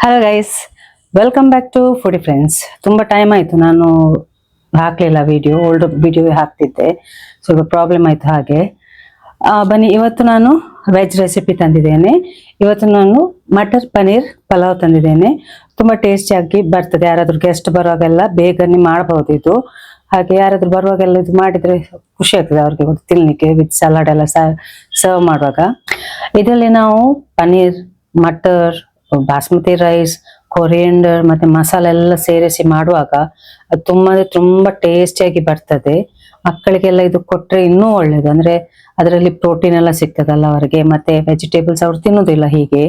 Hello guys, welcome back to foodie friends. ತುಂಬ time ಆಯಿತು ನಾನು ಹಾಕಲಿಲ್ಲ ಓಲ್ಡ್ ವಿಡಿಯೋ ಹಾಕ್ತಿದ್ದೆ. ಸ್ವಲ್ಪ ಪ್ರಾಬ್ಲಮ್ ಆಯಿತು ಹಾಗೆ. ಬನ್ನಿ, ಇವತ್ತು ನಾನು ವೆಜ್ ರೆಸಿಪಿ ತಂದಿದ್ದೇನೆ. ಇವತ್ತು ನಾನು ಮಟರ್ ಪನ್ನೀರ್ ಪಲಾವ್ ತಂದಿದ್ದೇನೆ. ತುಂಬ ಟೇಸ್ಟಿಯಾಗಿ ಬರ್ತದೆ. ಯಾರಾದರೂ ಗೆಸ್ಟ್ ಬರುವಾಗೆಲ್ಲ ಬೇಗನೆ ಮಾಡಬಹುದು ಇದು. ಹಾಗೆ ಯಾರಾದರೂ ಬರುವಾಗೆಲ್ಲ ಇದು ಮಾಡಿದರೆ ಖುಷಿ ಆಗ್ತದೆ ಅವ್ರಿಗೆ ತಿನ್ನಲಿಕ್ಕೆ, ವಿತ್ ಸಲಾಡ್ ಎಲ್ಲ ಸರ್ವ್ ಮಾಡುವಾಗ. ಇದರಲ್ಲಿ ನಾವು ಪನ್ನೀರ್, ಮಟರ್, ಬಾಸ್ಮತಿ ರೈಸ್, ಕೊರಿಯಂಡರ್ ಮತ್ತೆ ಮಸಾಲೆ ಎಲ್ಲ ಸೇರಿಸಿ ಮಾಡುವಾಗ ಅದು ತುಂಬಾ ಟೇಸ್ಟಿಯಾಗಿ ಬರ್ತದೆ. ಮಕ್ಕಳಿಗೆಲ್ಲ ಇದು ಕೊಟ್ರೆ ಇನ್ನೂ ಒಳ್ಳೇದು. ಅಂದ್ರೆ ಅದರಲ್ಲಿ ಪ್ರೋಟೀನ್ ಎಲ್ಲ ಸಿಗ್ತದಲ್ಲ ಅವರಿಗೆ, ಮತ್ತೆ ವೆಜಿಟೇಬಲ್ಸ್ ಅವ್ರು ತಿನ್ನೋದಿಲ್ಲ ಹೀಗೆ.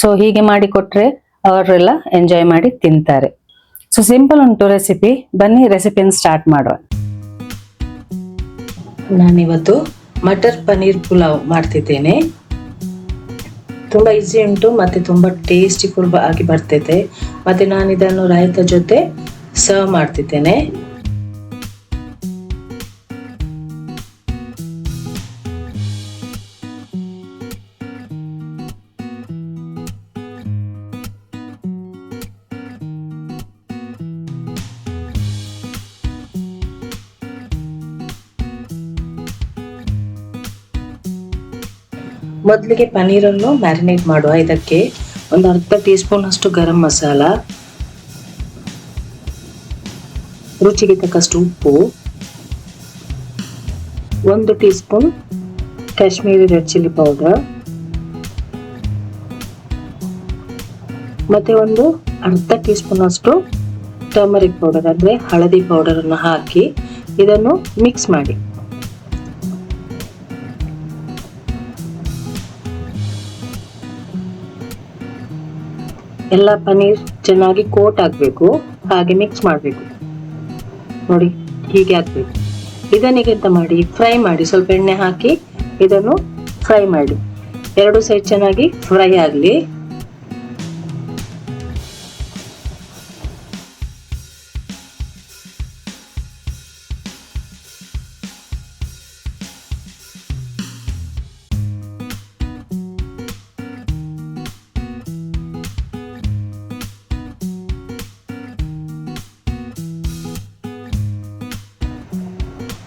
ಸೊ ಹೀಗೆ ಮಾಡಿ ಕೊಟ್ರೆ ಅವರೆಲ್ಲ ಎಂಜಾಯ್ ಮಾಡಿ ತಿಂತಾರೆ. ಸೊ ಸಿಂಪಲ್ ಉಂಟು ರೆಸಿಪಿ. ಬನ್ನಿ ರೆಸಿಪಿಯನ್ನು ಸ್ಟಾರ್ಟ್ ಮಾಡುವ. ನಾನಿವತ್ತು ಮಟರ್ ಪನ್ನೀರ್ ಪುಲಾವ್ ಮಾಡ್ತಿದ್ದೇನೆ. ತುಂಬಾ ಈಸಿ ಉಂಟು ಮತ್ತೆ ತುಂಬಾ ಟೇಸ್ಟಿ ಕೂಡ ಆಗಿ ಬರ್ತೈತೆ. ಮತ್ತೆ ನಾನು ಇದನ್ನು ರಾಯ್ತ ಜೊತೆ ಸರ್ವ್ ಮಾಡ್ತಿದ್ದೇನೆ. ಮೊದಲಿಗೆ ಪನ್ನೀರನ್ನು ಮ್ಯಾರಿನೇಟ್ ಮಾಡುವ. ಇದಕ್ಕೆ ಒಂದು ಅರ್ಧ ಟೀ ಸ್ಪೂನ್ ಅಷ್ಟು ಗರಂ ಮಸಾಲ, ರುಚಿಗೆ ತಕ್ಕಷ್ಟು ಉಪ್ಪು, 1 teaspoon Kashmiri red chilli powder, ಮತ್ತೆ ಒಂದು ಅರ್ಧ ಟೀ ಸ್ಪೂನ್ ಅಷ್ಟು ಟರ್ಮರಿಕ್ ಪೌಡರ್ ಅಂದ್ರೆ ಹಳದಿ ಪೌಡರ್ ಅನ್ನು ಹಾಕಿ ಇದನ್ನು ಮಿಕ್ಸ್ ಮಾಡಿ. ಎಲ್ಲ ಪನ್ನೀರ್ ಚೆನ್ನಾಗಿ ಕೋಟ್ ಆಗ್ಬೇಕು, ಹಾಗೆ ಮಿಕ್ಸ್ ಮಾಡಬೇಕು. ನೋಡಿ, ಹೀಗೆ ಆಗ್ಬೇಕು. ಇದನ್ನೀಗ ಎಂತ ಮಾಡಿ, ಫ್ರೈ ಮಾಡಿ. ಸ್ವಲ್ಪ ಎಣ್ಣೆ ಹಾಕಿ ಇದನ್ನು ಫ್ರೈ ಮಾಡಿ. 2 ಸೈಡ್ ಚೆನ್ನಾಗಿ ಫ್ರೈ ಆಗಲಿ.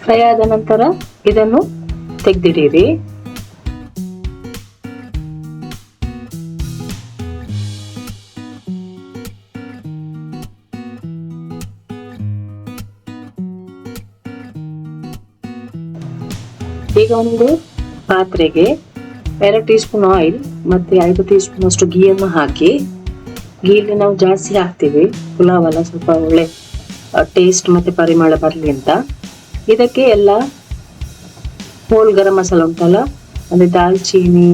ಫ್ರೈ ಆದ ನಂತರ ಇದನ್ನು ತೆಗೆದಿಡಿರಿ. ಈಗ ಒಂದು ಪಾತ್ರೆಗೆ 2 ಟೀ ಸ್ಪೂನ್ ಆಯಿಲ್ ಮತ್ತೆ 5 ಟೀ ಸ್ಪೂನ್ ಅಷ್ಟು ಗೀಯನ್ನು ಹಾಕಿ. ಗೀಲಿ ನಾವು ಜಾಸ್ತಿ ಹಾಕ್ತೀವಿ, ಪುಲಾವ್ ಎಲ್ಲ ಸ್ವಲ್ಪ ಒಳ್ಳೆ ಟೇಸ್ಟ್ ಮತ್ತೆ ಪರಿಮಳ ಬರಲಿ ಅಂತ. ಇದಕ್ಕೆ ಎಲ್ಲ ಹೋಲ್ ಗರಂ ಮಸಾಲ ಉಂಟಲ್ಲ, ಅಂದ್ರೆ ದಾಲ್ಚೀನಿ,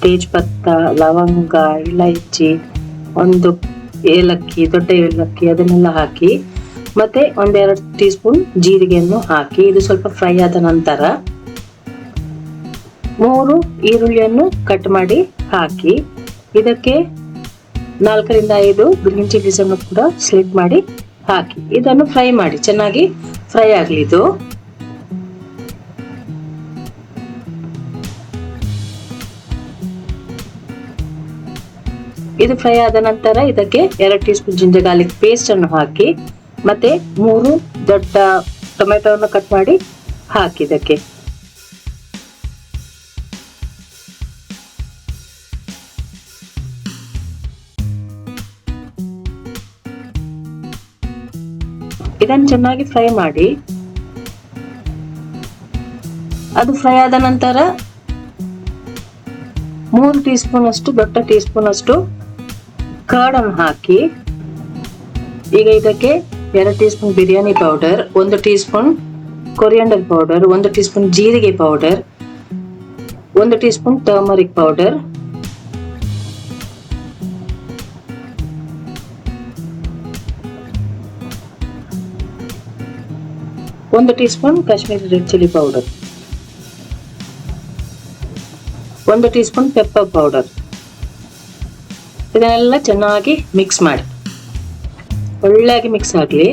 ತೇಜ್ಪತ್ತ, ಲವಂಗ, ಇಲೈಚಿ, ಒಂದು ಏಲಕ್ಕಿ, ದೊಡ್ಡ ಏಲಕ್ಕಿ, ಅದನ್ನೆಲ್ಲ ಹಾಕಿ ಮತ್ತೆ 1-2 ಟೀ ಸ್ಪೂನ್ ಜೀರಿಗೆಯನ್ನು ಹಾಕಿ ಇದು ಸ್ವಲ್ಪ ಫ್ರೈ ಆದ ನಂತರ 3 ಈರುಳ್ಳಿಯನ್ನು ಕಟ್ ಮಾಡಿ ಹಾಕಿ ಇದಕ್ಕೆ 4-5 ಗ್ರೀನ್ ಚಿಲ್ಲೀಸ್ ಅನ್ನು ಕೂಡ ಸ್ಲಿಟ್ ಮಾಡಿ ಹಾಕಿ ಇದನ್ನು ಫ್ರೈ ಮಾಡಿ. ಚೆನ್ನಾಗಿ ಫ್ರೈ ಆಗಲಿ ಇದು. ಇದು ಫ್ರೈ ಆದ ನಂತರ ಇದಕ್ಕೆ 2 tea spoon ginger garlic paste ಅನ್ನು ಹಾಕಿ ಮತ್ತೆ 3 ದೊಡ್ಡ ಟೊಮೆಟೊವನ್ನು ಕಟ್ ಮಾಡಿ ಹಾಕಿ ಇದಕ್ಕೆ. ಇದನ್ನು ಚೆನ್ನಾಗಿ ಫ್ರೈ ಮಾಡಿ. ಅದು ಫ್ರೈ ಆದ ನಂತರ 3 ಟೀ ಸ್ಪೂನ್ ಅಷ್ಟು, ದೊಡ್ಡ ಟೀ ಸ್ಪೂನ್ ಅಷ್ಟು ಕರ್ಡ್ ಅನ್ನು ಹಾಕಿ. ಈಗ ಇದಕ್ಕೆ 2 teaspoon biryani powder, 1 teaspoon coriander powder, 1 teaspoon ಜೀರಿಗೆ powder, 1 teaspoon turmeric powder, 1 teaspoon Kashmiri red chilli powder, 1 teaspoon pepper powder. ಇದನ್ನೆಲ್ಲ ಚೆನ್ನಾಗಿ ಮಿಕ್ಸ್ ಮಾಡಿ. ಒಳ್ಳೆಯಾಗಿ ಮಿಕ್ಸ್ ಆಗಲಿ.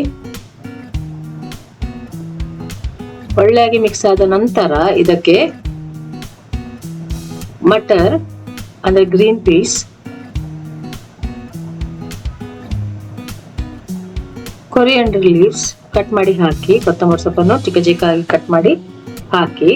ಒಳ್ಳೆಯಾಗಿ ಮಿಕ್ಸ್ ಆದ ನಂತರ ಇದಕ್ಕೆ ಮಟರ್ ಅಂದ್ರೆ green piece coriander leaves cut ಮಾಡಿ ಹಾಕಿ, ಕೊತ್ತಂಬರಿ ಸೊಪ್ಪನ್ನು ಚಿಕ್ಕ ಚಿಕ್ಕಾಗಿ ಕಟ್ ಮಾಡಿ ಹಾಕಿ,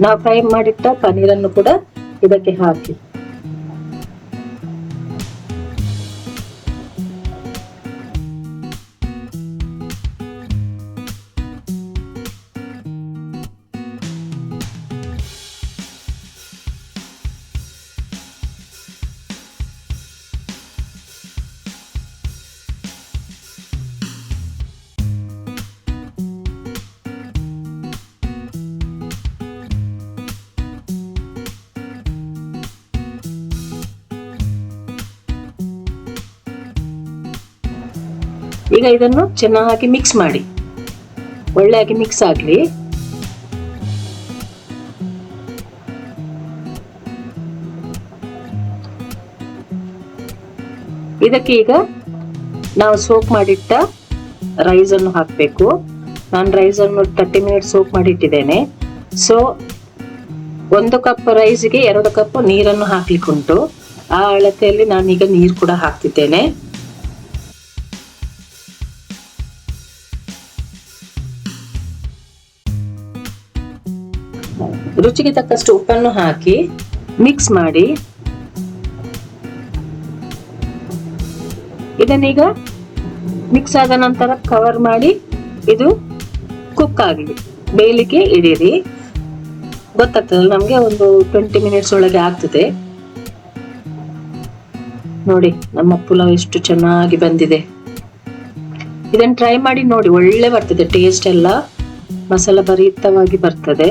ನಾವು ಫ್ರೈ ಮಾಡಿಟ್ಟ ಪನ್ನೀರನ್ನು ಕೂಡ ಇದಕ್ಕೆ ಹಾಕಿ, ಈಗ ಇದನ್ನು ಚೆನ್ನಾಗಿ ಮಿಕ್ಸ್ ಮಾಡಿ, ಒಳ್ಳೆಯಾಗಿ ಮಿಕ್ಸ್ ಆಗ್ಲಿ. ಇದಕ್ಕೆ ಈಗ ನಾವು ಸೋಕ್ ಮಾಡಿಟ್ಟ ರೈಸ್ ಅನ್ನು ಹಾಕಬೇಕು. ನಾನು ರೈಸ್ ಅನ್ನು 30 ಮಿನಿಟ್ಸ್ ಸೋಕ್ ಮಾಡಿಟ್ಟಿದ್ದೇನೆ. ಸೊ 1 ಕಪ್ ರೈಸ್ಗೆ 2 ಕಪ್ ನೀರನ್ನು ಹಾಕ್ಲಿಕ್ಕೆ ಉಂಟು. ಆ ಅಳತೆಯಲ್ಲಿ ನಾನೀಗ ನೀರು ಕೂಡ ಹಾಕ್ತಿದ್ದೇನೆ. ರುಚಿಗೆ ತಕ್ಕಷ್ಟು ಉಪ್ಪನ್ನು ಹಾಕಿ ಮಿಕ್ಸ್ ಮಾಡಿ, ಇದನ್ನೀಗ ಮಿಕ್ಸ್ ಆದ ನಂತರ ಕವರ್ ಮಾಡಿ ಇದು ಕುಕ್ ಆಗಲಿ, ಬೇಯಲಿಕ್ಕೆ ಇಡೀರಿ. ಗೊತ್ತಾಗ್ತದೆ ನಮ್ಗೆ, ಒಂದು 20 ಮಿನಿಟ್ಸ್ ಒಳಗೆ ಆಗ್ತದೆ. ನೋಡಿ ನಮ್ಮ ಪುಲಾವ್ ಎಷ್ಟು ಚೆನ್ನಾಗಿ ಬಂದಿದೆ. ಇದನ್ನು ಟ್ರೈ ಮಾಡಿ ನೋಡಿ, ಒಳ್ಳೆ ಬರ್ತದೆ ಟೇಸ್ಟ್ ಎಲ್ಲ, ಮಸಾಲ ಭರಿತವಾಗಿ ಬರ್ತದೆ.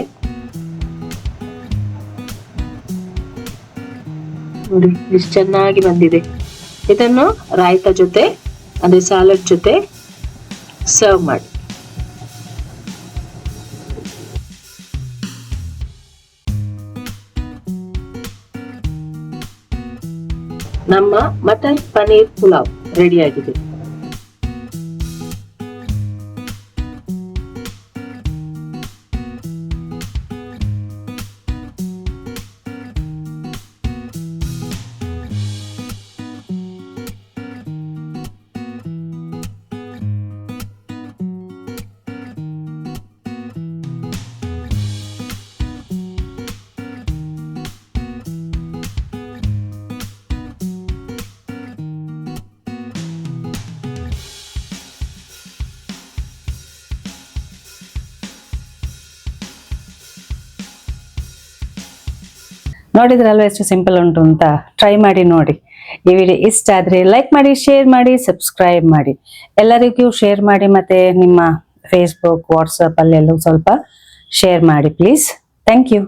ನೋಡಿ ಎಷ್ಟು ಚೆನ್ನಾಗಿ ಬಂದಿದೆ. ಇದನ್ನು ರಾಯ್ತ ಜೊತೆ ಅಂದ್ರೆ ಸಾಲಡ್ ಜೊತೆ ಸರ್ವ್ ಮಾಡಿ. ನಮ್ಮ ಮಟನ್ ಪನ್ನೀರ್ ಪುಲಾವ್ ರೆಡಿ ಆಗಿದೆ. ನೋಡಿದ್ರಲ್ವ ಎಷ್ಟು ಸಿಂಪಲ್ ಉಂಟು ಅಂತ. ಟ್ರೈ ಮಾಡಿ ನೋಡಿ. ಈ ವಿಡಿಯೋ ಇಷ್ಟ ಆದ್ರೆ ಲೈಕ್ ಮಾಡಿ, ಶೇರ್ ಮಾಡಿ, ಸಬ್ಸ್ಕ್ರೈಬ್ ಮಾಡಿ, ಎಲ್ಲರಿಗೂ ಶೇರ್ ಮಾಡಿ. ಮತ್ತೆ ನಿಮ್ಮ ಫೇಸ್ಬುಕ್, ವಾಟ್ಸಪ್ ಅಲ್ಲೆಲ್ಲೂ ಸ್ವಲ್ಪ ಶೇರ್ ಮಾಡಿ ಪ್ಲೀಸ್. Thank you.